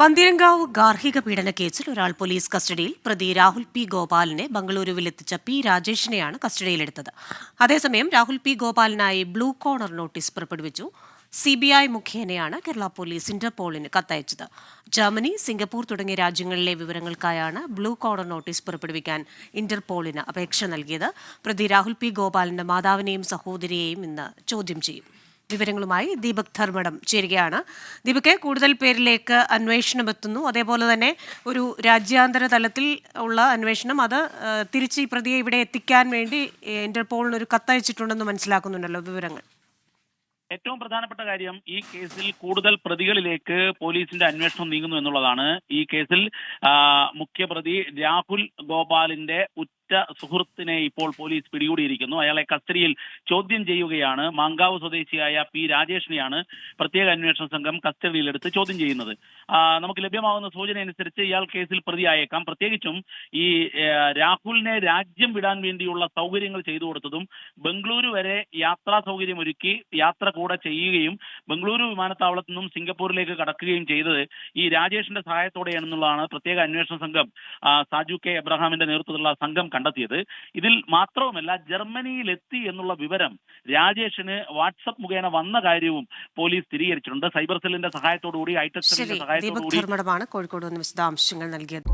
പന്തീരങ്കാവ് ഗാർഹിക പീഡന കേസിൽ ഒരാൾ പോലീസ് കസ്റ്റഡിയിൽ. പ്രതി രാഹുൽ പി ഗോപാലിനെ ബംഗളൂരുവിലെത്തിച്ച പി രാജേഷിനെയാണ് കസ്റ്റഡിയിലെടുത്തത്. അതേസമയം രാഹുൽ പി ഗോപാലിനായി ബ്ലൂ കോർണർ നോട്ടീസ് പുറപ്പെടുവിച്ചു. CBI മുഖേനയാണ് കേരള പോലീസ് ഇന്റർപോളിന് കത്തയച്ചത്. ജർമ്മനി, സിംഗപ്പൂർ തുടങ്ങിയ രാജ്യങ്ങളിലെ വിവരങ്ങൾക്കായാണ് ബ്ലൂ കോർണർ നോട്ടീസ് പുറപ്പെടുവിക്കാൻ ഇന്റർപോളിന് അപേക്ഷ നൽകിയത്. പ്രതി രാഹുൽ പി ഗോപാലിന്റെ മാതാവിനെയും സഹോദരിയെയും ഇന്ന് ചോദ്യം ചെയ്യും. വിവരങ്ങളുമായി ദീപക് ധർമ്മടം ചേരുകയാണ്. ദീപക്, കൂടുതൽ പേരിലേക്ക് അന്വേഷണം എത്തുന്നു. അതേപോലെ തന്നെ ഒരു രാജ്യാന്തര തലത്തിൽ ഉള്ള അന്വേഷണം, അത് തിരിച്ച് ഈ പ്രതിയെ ഇവിടെ എത്തിക്കാൻ വേണ്ടി ഇന്റർപോളിന് ഒരു കത്തയച്ചിട്ടുണ്ടെന്ന് മനസ്സിലാക്കുന്നുണ്ടല്ലോ. വിവരങ്ങൾ. ഏറ്റവും പ്രധാനപ്പെട്ട കാര്യം, ഈ കേസിൽ കൂടുതൽ പ്രതികളിലേക്ക് പോലീസിന്റെ അന്വേഷണം നീങ്ങുന്നു എന്നുള്ളതാണ്. ഈ കേസിൽ മുഖ്യപ്രതി രാഹുൽ ഗോപാലിന്റെ സുഹൃത്തിനെ ഇപ്പോൾ പോലീസ് പിടികൂടിയിരിക്കുന്നു. അയാളെ കസ്റ്റഡിയിൽ ചോദ്യം ചെയ്യുകയാണ്. മാങ്കാവ് സ്വദേശിയായ പി രാജേഷിനെയാണ് പ്രത്യേക അന്വേഷണ സംഘം കസ്റ്റഡിയിലെടുത്ത് ചോദ്യം ചെയ്യുന്നത്. നമുക്ക് ലഭ്യമാകുന്ന സൂചന അനുസരിച്ച് ഇയാൾ കേസിൽ പ്രതിയായേക്കാം. പ്രത്യേകിച്ചും ഈ രാഹുലിനെ രാജ്യം വിടാൻ വേണ്ടിയുള്ള സൗകര്യങ്ങൾ ചെയ്തു കൊടുത്തതും ബംഗളൂരു വരെ യാത്രാ സൗകര്യം ഒരുക്കി യാത്ര കൂടെ ചെയ്യുകയും ബംഗളൂരു വിമാനത്താവളത്തിൽ നിന്നും സിംഗപ്പൂരിലേക്ക് കടക്കുകയും ചെയ്തത് ഈ രാജേഷിന്റെ സഹായത്തോടെയാണെന്നുള്ളതാണ് പ്രത്യേക അന്വേഷണ സംഘം സാജു കെ എബ്രഹാമിന്റെ നേതൃത്വത്തിലുള്ള സംഘം കണ്ടെത്തിയത്. ഇതിൽ മാത്രവുമല്ല, ജർമ്മനിയിലെത്തി എന്നുള്ള വിവരം രാജേഷിന് വാട്സപ്പ് മുഖേന വന്ന കാര്യവും പോലീസ് സ്ഥിരീകരിച്ചിട്ടുണ്ട്. സൈബർ സെല്ലിന്റെ സഹായത്തോടുകൂടി, ഐടെക് സെല്ലിന്റെ സഹായത്തോടുകൂടി കോഴിക്കോട് വിശദാംശങ്ങൾ നൽകിയത്.